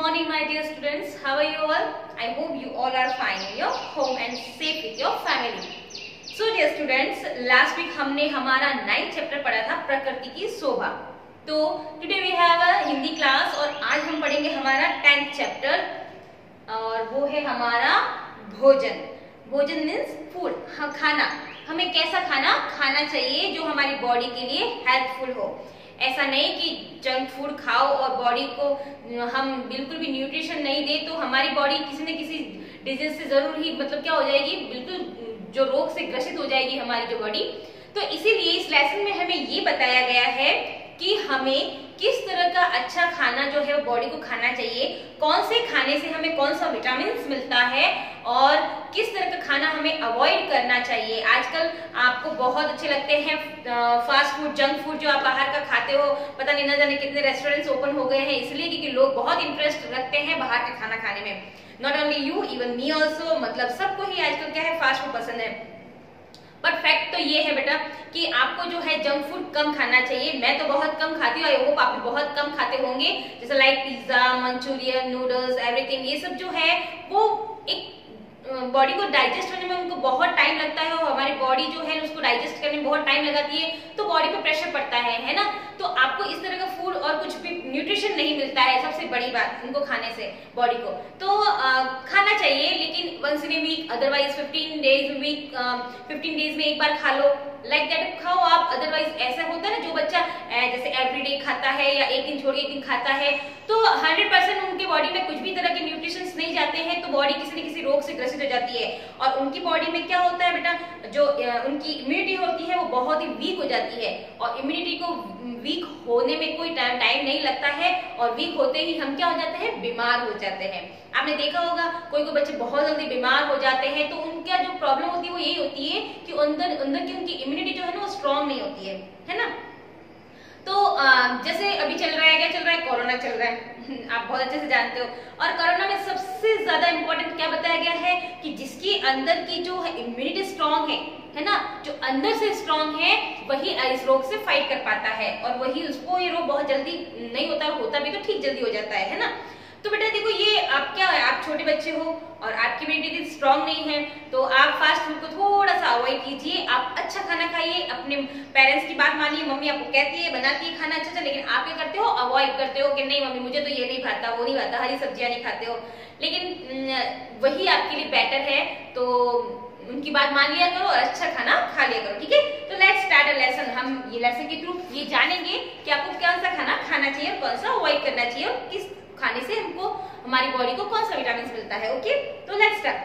morning, my dear students. How are you all? I hope you all are fine in your home and safe with your family. So, dear students, last week हमने हमारा 9th chapter पढ़ा था प्रकृति की शोभा. तो today we have a Hindi class और आज हम पढ़ेंगे हमारा 10th चैप्टर और वो है हमारा भोजन. भोजन मीन्स फूड, हाँ खाना. हमें कैसा खाना खाना चाहिए जो हमारी बॉडी के लिए हेल्पफुल हो. ऐसा नहीं कि जंक फूड खाओ और बॉडी को हम बिल्कुल भी न्यूट्रिशन नहीं दे तो हमारी बॉडी किसी न किसी डिजीज से जरूर ही मतलब क्या हो जाएगी, बिल्कुल जो रोग से ग्रसित हो जाएगी हमारी जो बॉडी. तो इसीलिए इस लेसन में हमें ये बताया गया है कि हमें किस तरह का अच्छा खाना जो है वो बॉडी को खाना चाहिए, कौन से खाने से हमें कौन सा विटामिन मिलता है और किस तरह का खाना हमें अवॉइड करना चाहिए. आजकल आपको बहुत अच्छे लगते हैं फास्ट फूड, जंक फूड जो आप बाहर का खाते हो. पता नहीं न जाने कितने रेस्टोरेंट्स ओपन हो गए हैं इसलिए क्योंकि लोग बहुत इंटरेस्ट रखते हैं बाहर का खाना खाने में. Not only you, even me also. मतलब सबको ही आजकल क्या है, फास्ट फूड पसंद है. बट फैक्ट तो ये है बेटा कि आपको जो है जंक फूड कम खाना चाहिए. मैं तो बहुत कम खाती हूँ, आई होप आप भी बहुत कम खाते होंगे. जैसे like pizza, Manchurian, noodles, everything, ये सब जो है वो एक बॉडी को डाइजेस्ट होने में उनको बहुत टाइम लगता है और हमारी बॉडी जो है उसको डाइजेस्ट करने में बहुत टाइम लगाती है तो बॉडी पे प्रेशर पड़ता है ना. तो आपको इस तरह का फूड और कुछ भी न्यूट्रिशन नहीं मिलता है. सबसे बड़ी बात इनको खाने से बॉडी को तो खाना चाहिए, लेकिन once in a week, otherwise 15 days week, 15 days में एक बार खा लो, लाइक दैट खाओ आप. अदरवाइज ऐसा होता है ना, जो बच्चा जैसे एवरीडे खाता है या एक दिन छोड़ के एक दिन खाता है तो 100% उनके बॉडी में कुछ भी तरह के न्यूट्रिशंस नहीं जाते हैं तो बॉडी किसी न किसी रोग से ग्रसित हो जाती है. और उनकी बॉडी में क्या होता है बेटा, जो उनकी इम्यूनिटी होती है वो बहुत ही वीक हो जाती है. और इम्यूनिटी को वीक होने में कोई टाइम नहीं लगता है और वीक होते ही हम क्या हो जाते हैं, बीमार हो जाते हैं. आपने देखा होगा कोई बच्चे बहुत जल्दी बीमार हो जाते हैं तो उनका जो प्रॉब्लम होती है वो यही होती है कि अंदर की उनकी इम्यूनिटी जो है ना वो स्ट्रांग नहीं होती है ना. तो जैसे अभी चल रहा है, क्या चल रहा है, कोरोना चल रहा है. आप बहुत अच्छे से जानते हो. और कोरोना में सबसे ज्यादा इंपॉर्टेंट क्या बताया गया है कि जिसकी अंदर की जो है इम्यूनिटी स्ट्रांग है ना, जो अंदर से स्ट्रांग है वही इस रोग से फाइट कर पाता है और वही उसको ये रोग बहुत जल्दी नहीं होता भी तो ठीक जल्दी हो जाता है ना. तो बेटा देखो, ये आप क्या है, आप छोटे बच्चे हो और आपकी इम्यूनिटी स्ट्रांग नहीं है तो आप फास्ट फूड को थोड़ा सा अवॉइड कीजिए. आप अच्छा खाना खाइए, अपने पेरेंट्स की बात मानिए. मम्मी आपको कहती है, बनाती है खाना अच्छा, लेकिन आप क्या करते हो, अवॉइड करते हो कि नहीं मम्मी मुझे तो ये नहीं खाता, वो नहीं खाता, हरी सब्जियां नहीं खाते हो. लेकिन वही आपके लिए बेटर है तो उनकी बात मान लिया करो और अच्छा खाना खा लिया करो. ठीक है, तो लेट्स स्टार्ट अ लेसन. हम ये लेसन के थ्रू ये जानेंगे कि आपको कौन सा खाना खाना चाहिए और कौन सा अवॉइड करना चाहिए और किस खाने से हमको हमारी बॉडी को कौन सा विटामिन मिलता है. ओके, तो लेट्स स्टार्ट.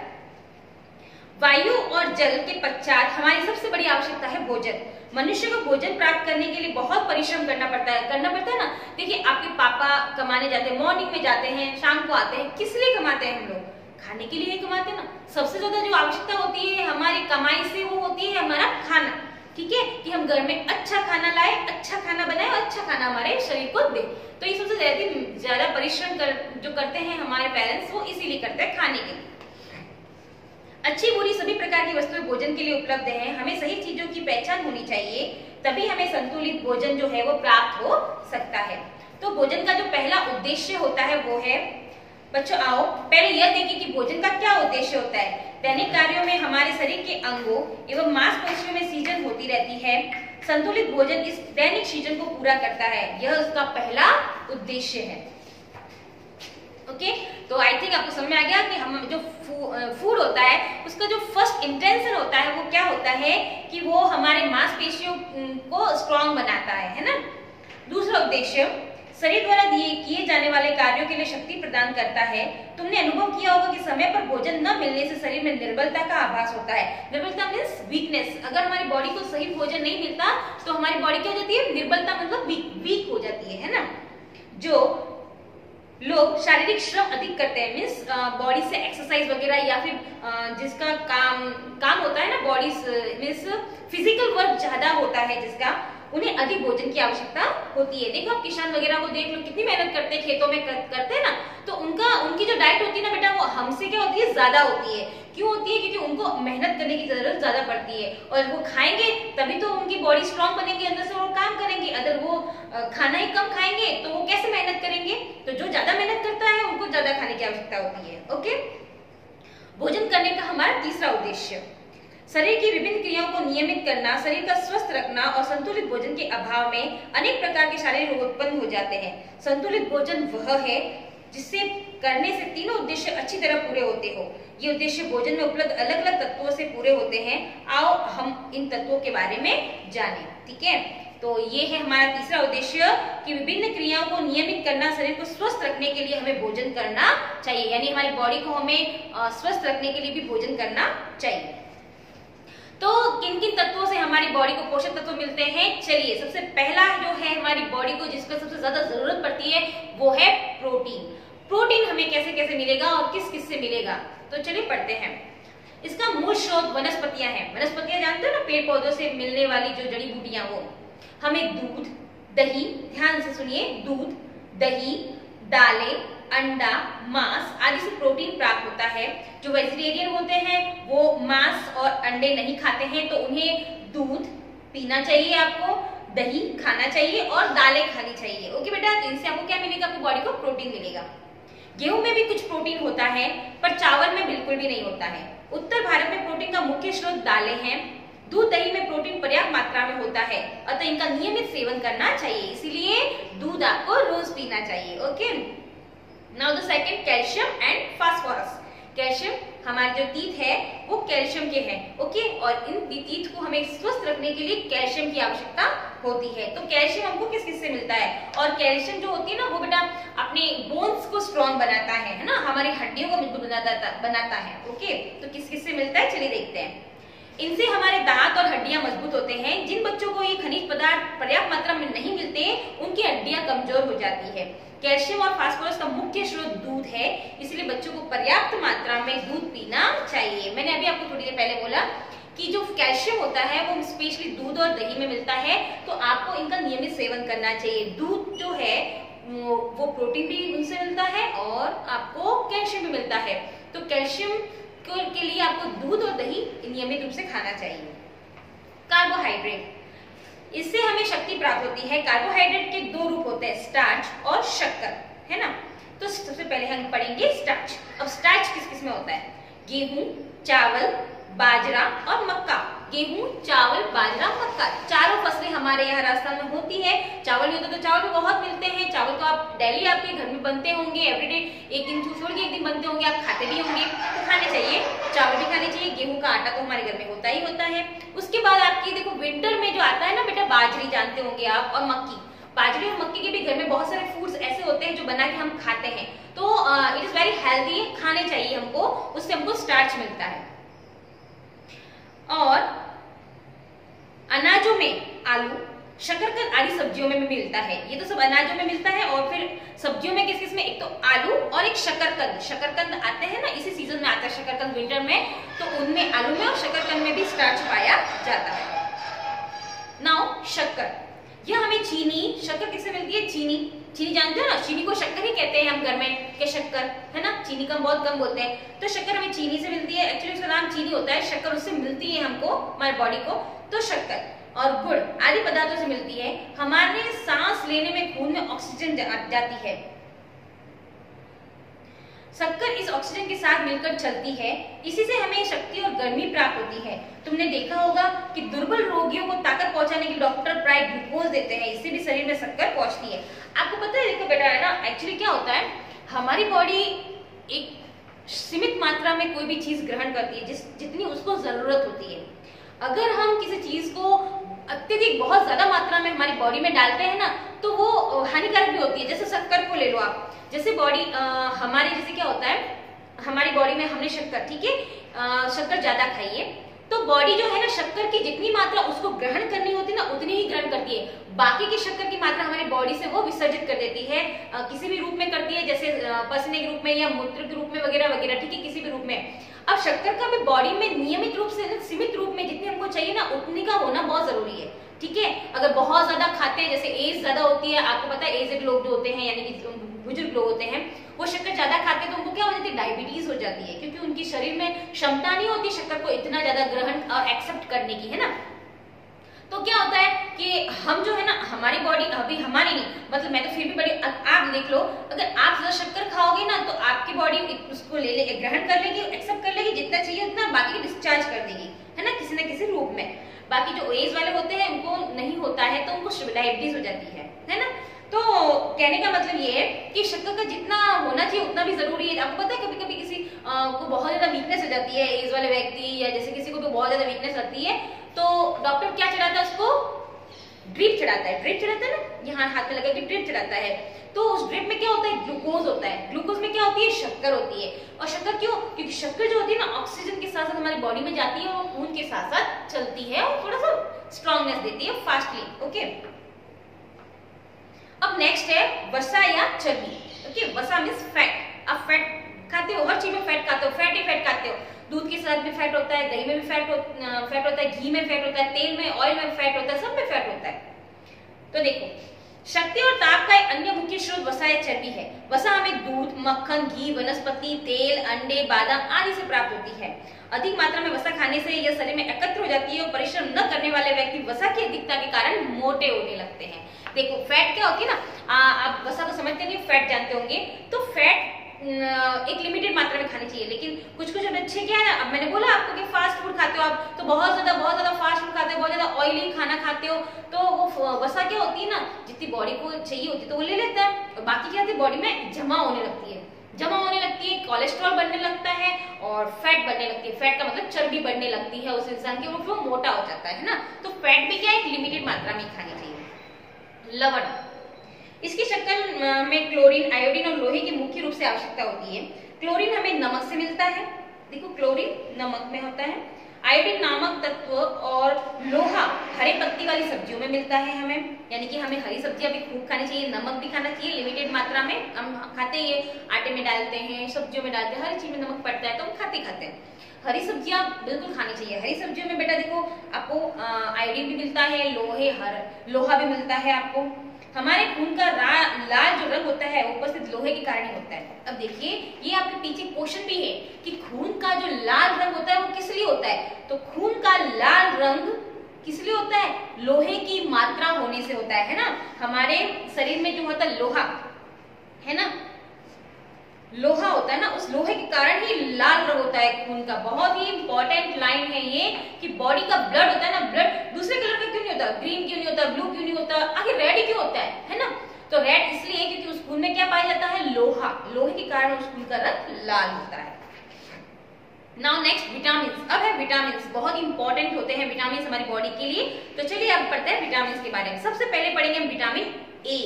वायु और जल के पश्चात हमारी सबसे बड़ी आवश्यकता है भोजन. मनुष्य को भोजन प्राप्त करने के लिए बहुत परिश्रम करना पड़ता है ना. देखिए आपके पापा कमाने जाते हैं, मॉर्निंग में जाते हैं, शाम को आते हैं. किस लिए कमाते हैं हम लोग? खाने के लिए कमाते हैं ना. सबसे ज्यादा जो आवश्यकता होती है हमारी कमाई से वो होती है हमारा खाना. ठीक है, कि हम घर में अच्छा खाना लाए, अच्छा खाना बनाए और अच्छा खाना हमारे शरीर को दे. तो ये सबसे ज्यादा परिश्रम जो करते हैं हमारे पेरेंट्स वो इसीलिए करते हैं खाने के लिए. अच्छी बुरी सभी प्रकार की वस्तुएं भोजन के लिए उपलब्ध हैं. हमें सही चीजों की पहचान होनी चाहिए, तभी हमें संतुलित भोजन जो है वो प्राप्त हो सकता है. तो भोजन का जो पहला उद्देश्य होता है वो है, बच्चों आओ पहले यह देखिए कि भोजन का क्या उद्देश्य होता है. दैनिक कार्यों में हमारे शरीर के अंगों एवं मांसपेशियों में सीजन होती रहती है. संतुलित भोजन इस दैनिक सीजन को पूरा करता है, यह उसका पहला उद्देश्य है. ओके, तो आई थिंक आपको समझ में आ गया कि हम जो फूड होता है उसका जो फर्स्ट इंटेंशन होता है वो क्या होता है कि वो हमारे मांसपेशियों को स्ट्रांग बनाता है ना. दूसरा उद्देश्य शरीर द्वारा किए जाने वाले कार्यों के लिए शक्ति प्रदान करता है. तुमने अनुभव किया होगा कि समय पर भोजन न मिलने से शरीर में निर्बलता का आभास होता है. निर्बलता मीन्स वीकनेस. अगर हमारी बॉडी को सही भोजन नहीं मिलता तो हमारी बॉडी क्या हो जाती है, निर्बलता मतलब वीक हो जाती है ना. जो लोग शारीरिक श्रम अधिक करते हैं, मीन्स बॉडी से एक्सरसाइज वगैरह या फिर जिसका काम होता है ना बॉडी मीन्स फिजिकल वर्क ज्यादा होता है जिसका, उन्हें अधिक भोजन की आवश्यकता होती है। देखो आप किसान वगैरह को देख लो, कितनी मेहनत करते हैं, खेतों में करते हैं ना, तो उनकी जो डाइट होती है ना बेटा, वो हमसे क्या होती है, ज्यादा होती है। क्यों होती है? क्योंकि उनको मेहनत करने की जरूरत ज्यादा पड़ती है, और वो खाएंगे तभी तो उनकी बॉडी स्ट्रांग बनेगी, अंदर से वो काम करेंगे। अगर वो खाना ही कम खाएंगे तो वो कैसे मेहनत करेंगे? तो जो ज्यादा मेहनत करता है उनको ज्यादा खाने की आवश्यकता होती है। ओके, भोजन करने का हमारा तीसरा उद्देश्य, शरीर की विभिन्न क्रियाओं को नियमित करना, शरीर का स्वस्थ रखना और संतुलित भोजन के अभाव में अनेक प्रकार के शारीरिक रोग उत्पन्न हो जाते हैं। संतुलित भोजन वह है जिससे करने से तीनों उद्देश्य अच्छी तरह पूरे होते हो। ये उद्देश्य भोजन में उपलब्ध अलग अलग तत्वों से पूरे होते हैं। आओ हम इन तत्वों के बारे में जानें। ठीक है, तो ये है हमारा तीसरा उद्देश्य कि विभिन्न क्रियाओं को नियमित करना, शरीर को स्वस्थ रखने के लिए हमें भोजन करना चाहिए, यानी हमारी बॉडी को हमें स्वस्थ रखने के लिए भी भोजन करना चाहिए। तो किन किन तत्वों से हमारी बॉडी को पोषक तत्व मिलते हैं? चलिए, सबसे पहला जो है हमारी बॉडी को जिसका सबसे ज्यादा जरूरत पड़ती है वो है प्रोटीन। प्रोटीन हमें कैसे कैसे मिलेगा और किस किस से मिलेगा? तो चलिए पढ़ते हैं। इसका मूल स्रोत वनस्पतियां हैं। वनस्पतियां जानते हो ना, पेड़ पौधों से मिलने वाली जो जड़ी बूटियां, वो हमें दूध, दही, ध्यान से सुनिए, दूध, दही, दालें, अंडा, मांस आदि से प्रोटीन प्राप्त होता है। जो वेजिटेरियन होते हैं वो मांस और अंडे नहीं खाते हैं, तो उन्हें दूध पीना चाहिए, आपको दही खाना चाहिए और दालें खानी चाहिए। ओके बेटा, तो इनसे आपको क्या मिलेगा? आपकी बॉडी को प्रोटीन मिलेगा। गेहूं में भी कुछ प्रोटीन होता है, पर चावल में बिल्कुल भी नहीं होता है। उत्तर भारत में प्रोटीन का मुख्य स्रोत दालें हैं। दूध, दही में प्रोटीन पर्याप्त मात्रा में होता है, अतः इनका नियमित सेवन करना चाहिए। इसीलिए दूध आपको रोज पीना चाहिए। Okay, now the second, calcium and phosphorus. Calcium, हमारे जो तीत है वो कैल्शियम के हैं। ओके, और इन तीत को हमें स्वस्थ रखने के लिए कैल्शियम की आवश्यकता होती है। तो कैल्शियम हमको किस किस से मिलता है? और कैल्शियम जो होती है ना, वो बेटा अपने बोन्स को स्ट्रॉन्ग बनाता है ना, हमारी हड्डियों को मजबूत बनाता है। ओके, तो किस किस से मिलता है? चलिए देखते हैं। इनसे हमारे दांत और हड्डियां मजबूत होते हैं। जिन बच्चों को ये खनिज पदार्थ पर्याप्त मात्रा में नहीं मिलते, उनकी हड्डियां कमजोर हो जाती है। कैल्शियम और फास्फोरस का मुख्य स्रोत दूध है, इसलिए बच्चों को पर्याप्त मात्रा में दूध पीना चाहिए। मैंने अभी आपको थोड़ी देर पहले बोला कि जो कैल्शियम होता है वो स्पेशली दूध और दही में मिलता है, तो आपको इनका नियमित सेवन करना चाहिए। दूध जो है वो प्रोटीन भी उनसे मिलता है और आपको कैल्शियम भी मिलता है, तो कैल्शियम के लिए आपको दूध और दही नियमित रूप से खाना चाहिए। कार्बोहाइड्रेट, इससे हमें शक्ति प्राप्त होती है। कार्बोहाइड्रेट के दो रूप होते हैं, स्टार्च और शक्कर, है ना। तो सबसे पहले हम पढ़ेंगे स्टार्च। अब स्टार्च किस किस में होता है? गेहूं, चावल, बाजरा और मक्का। गेहूं, चावल, बाजरा, मक्का, चारों फसलें हमारे यहाँ राजस्थान में होती है। चावल नहीं होता तो चावल भी बहुत मिलते हैं। चावल तो आप डेली आपके घर में बनते होंगे, एवरीडे, एक दिन छोड़ के एक दिन बनते होंगे, आप खाते भी होंगे, तो खाने चाहिए। चावल भी खाने चाहिए। गेहूं का आटा तो हमारे घर में होता ही होता है। उसके बाद आपकी देखो विंटर में जो आता है ना बेटा, बाजरी जानते होंगे आप, और मक्की। बाजरे और मक्की के भी घर में बहुत सारे फूड्स ऐसे होते हैं जो बना के हम खाते हैं, तो इट इज वेरी हेल्दी, खाने चाहिए हमको, उससे हमको स्टार्च मिलता है। और अनाजों में आलू, शकरकंद आदि सब्जियों में भी मिलता है। ये तो सब अनाजों में मिलता है। और फिर सब्जियों में किस किस में? एक तो आलू और एक शकरकंद। शकरकंद आते हैं ना, इसी सीजन में आता है शकरकंद, विंटर में, तो उनमें आलू में और शकरकंद में भी स्टार्च पाया जाता है। नाउ शक्कर, यह हमें चीनी, शक्कर किससे मिलती है? चीनी। चीनी जानते हो ना, चीनी को शक्कर ही कहते हैं हम घर में, के शक्कर, है ना, चीनी का बहुत कम बोलते हैं। तो शक्कर हमें चीनी से मिलती है। एक्चुअली उसका नाम चीनी होता है, शक्कर उससे मिलती है हमको, हमारे बॉडी को। तो शक्कर और गुड़ आदि पदार्थों से मिलती है। हमारे सांस लेने में खून में ऑक्सीजन जाती है। शक्कर इस ऑक्सीजन के साथ मिलकर चलती है, इसी से हमें शक्ति और गर्मी प्राप्त होती है। तुमने देखा होगा कि दुर्बल रोगियों को ताकत पहुंचाने के लिए डॉक्टर प्राय ग्लूकोज देते हैं, इससे भी शरीर में शक्कर पहुंचती है। आपको पता है, देखो बेटा, है ना, एक्चुअली क्या होता है, हमारी बॉडी एक सीमित मात्रा में कोई भी चीज ग्रहण करती है, जितनी उसको जरूरत होती है। अगर हम किसी चीज को अत्यधिक बहुत ज्यादा मात्रा में हमारी बॉडी में डालते हैं ना, तो वो हानिकारक भी होती है। जैसे शक्कर को ले लो आप, जैसे बॉडी हमारे, जैसे क्या होता है, हमारी बॉडी में हमने शक्कर, ठीक है, शक्कर ज्यादा खाइए तो बॉडी जो है ना, शक्कर की जितनी मात्रा उसको ग्रहण करनी होती है ना, उतनी ही ग्रहण करती है। बाकी की शक्कर की मात्रा हमारी बॉडी से वो विसर्जित कर देती है, किसी भी रूप में करती है, जैसे पसीने के रूप में या मूत्र के रूप में वगैरह वगैरह, ठीक है, किसी भी रूप में। अब शक्कर का भी बॉडी में नियमित रूप से, सीमित रूप में जितनी हमको चाहिए ना, उतनी का होना बहुत जरूरी है, ठीक है। अगर बहुत ज्यादा खाते हैं, जैसे एज ज्यादा होती है, आपको पता है एजेड लोग जो होते हैं यानी कि बुजुर्ग लोग होते हैं, वो शक्कर ज्यादा खाते हैं तो उनको क्या हो जाती है, डायबिटीज हो जाती है, क्योंकि उनकी शरीर में क्षमता नहीं होती शक्कर को इतना ज्यादा ग्रहण और एक्सेप्ट करने की, है ना। तो क्या होता है कि हम जो है ना, हमारी बॉडी अभी हमारी नहीं, मतलब मैं तो फिर भी बड़ी, आप देख लो अगर आप ज्यादा शक्कर खाओगे ना तो आपकी बॉडी उसको ग्रहण कर लेगी, एक्सेप्ट कर लेगी, जितना चाहिए उतना, बाकी डिस्चार्ज कर देगी, है ना, किसी न किसी रूप में। बाकी जो एज वाले होते हैं उनको नहीं होता है तो उनको डायबिटीज हो जाती है ना। तो कहने का मतलब ये है कि शक्कर का जितना होना चाहिए उतना भी जरूरी है। आपको पता है कभी कभी किसी को बहुत ज्यादा वीकनेस हो जाती है, एज वाले व्यक्ति या जैसे किसी को भी बहुत ज्यादा वीकनेस लगती है, तो डॉक्टर क्या चढ़ाता है उसको, ड्रिप चढ़ाता है, ड्रिप चढ़ाता है ना, यहाँ हाथ में लगा के ड्रिप चढ़ाता है। तो उस ड्रिप में क्या होता है, ग्लूकोज होता है, ग्लूकोज में क्या होती है, शक्कर होती है। और शक्कर क्यों, क्योंकि शक्कर जो होती है ना ऑक्सीजन के साथ साथ हमारी बॉडी में जाती है और खून के साथ साथ चलती है और थोड़ा सा स्ट्रॉन्गनेस देती है फास्टली। ओके, अब नेक्स्ट है वसा या चर्बी। ओके, वसा मींस फैट। आप फैट खाते हो, हर चीज में फैट खाते हो, फैट ही फैट खाते हो। दूध के साथ में फैट होता है, दही में भी फैट होता है, घी में फैट होता है, तेल में, ऑयल में फैट होता है, सब में फैट होता है। तो देखो, शक्ति और ताप का एक अन्य मुख्य स्रोत वसा या चर्बी है। वसा हमें दूध, मक्खन, घी, वनस्पति तेल, अंडे, बादाम आदि से प्राप्त होती है। अधिक मात्रा में वसा खाने से यह शरीर में एकत्र हो जाती है और परिश्रम न करने वाले व्यक्ति वसा की अधिकता के कारण मोटे होने लगते हैं। देखो फैट क्या होती है ना, आप वसा तो समझते नहीं, फैट जानते होंगे। तो फैट एक लिमिटेड मात्रा में खानी चाहिए, लेकिन कुछ बच्चे क्या है ना, अब मैंने बोला आपको कि फास्ट फूड खाते हो आप, तो बहुत ज्यादा फास्ट फूड खाते हो, बहुत ज्यादा ऑयली खाना खाते हो, तो वो वसा क्या होती है ना, जितनी बॉडी को चाहिए होती है तो वो ले लेता है, और बाकी क्या होती है बॉडी में जमा होने लगती है, कोलेस्ट्रॉल बढ़ने लगता है और फैट बढ़ने लगती है। फैट का मतलब चर्बी बढ़ने लगती है उस इंसान की, वो मोटा हो जाता है ना। तो फैट भी क्या है, एक लिमिटेड मात्रा में खानी चाहिए। लवण, इसकी शक्कर में क्लोरीन, आयोडीन और लोहे की मुख्य रूप से आवश्यकता होती है। क्लोरीन हमें नमक से मिलता है, देखो क्लोरीन नमक में होता है, आयोडीन नामक तत्व और लोहा हरे पत्ती वाली सब्जियों में मिलता है हमें, यानी कि हमें हरी सब्जियां भी खूब खानी चाहिए, नमक भी खाना चाहिए लिमिटेड मात्रा में। हम खाते हैं, आटे में डालते हैं, सब्जियों में डालते हैं, हर चीज में नमक पड़ता है तो हम खाते हैं। हरी सब्जियां बिल्कुल खानी चाहिए। हरी सब्जियों में बेटा देखो आपको आयोडीन भी मिलता है, लोहा भी मिलता है आपको। हमारे खून का लाल जो रंग होता है उपस्थित लोहे के कारण ही होता है। अब देखिए ये आपके पीछे क्वेश्चन भी है कि खून का जो लाल रंग होता है वो किस लिए होता है, तो खून का लाल रंग किस लिए होता है, लोहे की मात्रा होने से होता है ना। हमारे शरीर में जो होता है लोहा है ना, लोहा होता है ना, उस लोहे के कारण ही लाल रंग होता है खून का। बहुत ही इंपॉर्टेंट लाइन है ये कि बॉडी का ब्लड होता है ना, ब्लड दूसरे कलर का क्यों नहीं होता, ग्रीन क्यों नहीं होता, ब्लू क्यों नहीं होता, आखिर रेड क्यों होता है ना। तो रेड इसलिए क्योंकि उस खून में क्या पाया जाता है, लोहा, लोहे के कारण उस खून का रंग लाल होता है। Now next vitamin. अब है विटामिन, बहुत इंपॉर्टेंट होते हैं विटामिन हमारी बॉडी के लिए। तो चलिए अब पढ़ते हैं विटामिन के बारे में। सबसे पहले पढ़ेंगे हम विटामिन ए,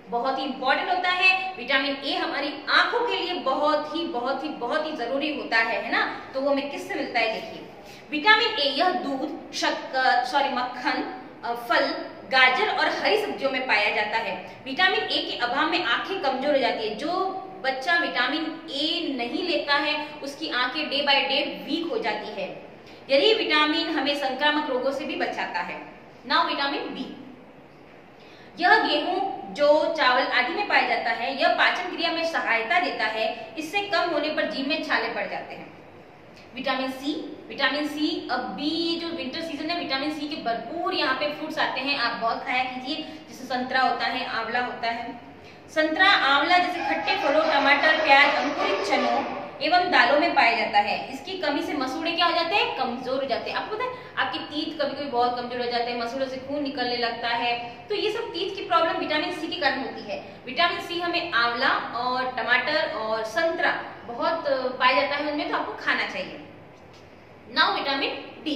बहुत ही इंपॉर्टेंट होता है। विटामिन ए हमारी आंखों के लिए बहुत ही जरूरी होता है ना। तो वो हमें किससे मिलता है, देखिए विटामिन ए यह दूध, शक्कर, मक्खन, फल, गाजर और हरी सब्जियों में पाया जाता है। विटामिन ए के अभाव में आंखें कमजोर हो जाती है। जो बच्चा विटामिन ए नहीं लेता है उसकी आंखें डे बाय डे वीक हो जाती है। यही विटामिन हमें संक्रामक रोगों से भी बचाता है। नाउ विटामिन बी, यह गेहूं, जौ, चावल आदि में पाया जाता है। यह पाचन क्रिया में सहायता देता है। इससे कम होने पर जीभ में छाले पड़ जाते हैं। विटामिन सी, अब भी जो विंटर सीजन है विटामिन सी के भरपूर यहाँ पे फ्रूट्स आते हैं, आप बहुत खाया कीजिए। जैसे संतरा होता है, आंवला होता है। संतरा, आंवला जैसे खट्टे फलों, टमाटर, प्याज, अंकुरित चनों एवं दालों में पाया जाता है। इसकी कमी से मसूड़े क्या हो जाते हैं, कमजोर हो जाते हैं। आपको पता है आपकी तीत कभी कभी बहुत कमजोर हो जाते हैं, मसूड़ों से खून निकलने लगता है। तो ये सब तीत की प्रॉब्लम विटामिन सी के कारण होती है। विटामिन सी हमें आंवला और टमाटर और संतरा बहुत पाया जाता है उनमें, तो आपको खाना चाहिए। नाउ विटामिन डी,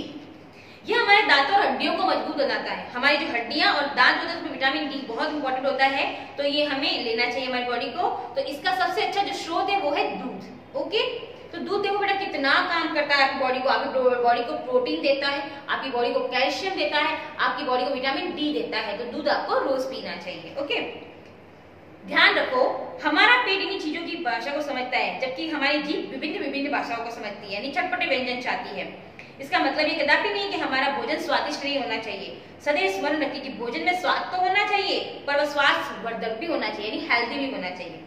यह हमारे दांतों और हड्डियों को मजबूत बनाता है। हमारी जो हड्डियां और दांत होते हैं उसमें विटामिन डी बहुत इंपॉर्टेंट होता है, तो ये हमें लेना चाहिए हमारी बॉडी को। तो इसका सबसे अच्छा जो स्रोत है वो है दूध। ओके, तो दूध देखो बेटा कितना काम करता है आपकी बॉडी को। आपकी बॉडी को प्रोटीन देता है, आपकी बॉडी को कैल्शियम देता है, आपकी बॉडी को विटामिन डी देता है। तो दूध आपको रोज पीना चाहिए। ओके, ध्यान रखो हमारा पेट इन्हीं चीजों की भाषा को समझता है, जबकि हमारी जीभ विभिन्न भाषाओं को समझती है, यानी चटपटे व्यंजन चाहती है। इसका मतलब ये कदापि नहीं कि हमारा भोजन स्वादिष्ट नहीं होना चाहिए। सदैव स्मरण रखिए कि भोजन में स्वाद तो होना चाहिए, पर वह स्वास्थ्य वर्धक भी होना चाहिए, यानी हेल्दी भी होना चाहिए।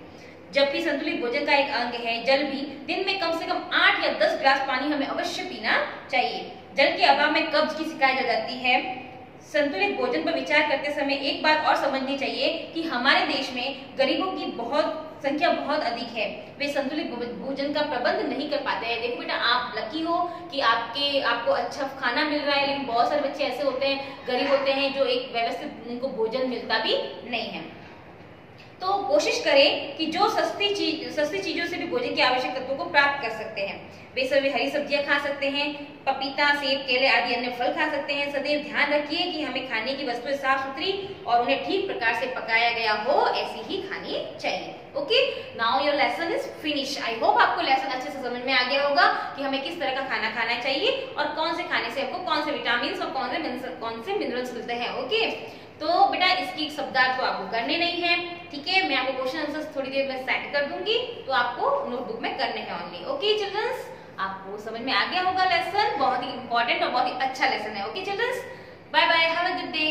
जबकि संतुलित भोजन का एक अंग है जल भी, दिन में कम से कम 8 या 10 ग्लास पानी हमें अवश्य पीना चाहिए। जल के अभाव में कब्ज की शिकायत हो जाती है। संतुलित भोजन पर विचार करते समय एक बात और समझनी चाहिए कि हमारे देश में गरीबों की संख्या बहुत अधिक है। वे संतुलित भोजन का प्रबंध नहीं कर पाते हैं। देखो बेटा, आप लकी हो कि आपको अच्छा खाना मिल रहा है, लेकिन बहुत सारे बच्चे ऐसे होते हैं, गरीब होते हैं, जो एक व्यवस्थित उनको भोजन मिलता भी नहीं है। तो कोशिश करें कि जो सस्ती चीजों से भी भोजन के आवश्यक तत्वों को प्राप्त कर सकते हैं। वे सभी हरी सब्जियां खा सकते हैं, पपीता, सेब, केले आदि अन्य फल खा सकते हैं। सदैव ध्यान रखिए कि हमें खाने की वस्तुएं साफ सुथरी और उन्हें ठीक प्रकार से पकाया गया हो, ऐसी ही खानी चाहिए। Okay, now your lesson is finish. I hope आपको लेसन अच्छे से समझ में आ गया होगा कि हमें किस तरह का खाना खाना चाहिए और कौन से खाने से हमको कौन से विटामिन और कौन से मिनरल्स मिलते हैं। ओके, तो बेटा इसकी शब्दार्थ तो आपको करने नहीं है, ठीक है। मैं आपको क्वेश्चन आंसर्स थोड़ी देर में सेट कर दूंगी, तो आपको नोटबुक में करने हैं ओनली। ओके चिल्ड्रंस, आपको समझ में आ गया होगा लेसन। बहुत ही इंपॉर्टेंट और बहुत ही अच्छा लेसन है। Okay childrens, bye bye, have a good day.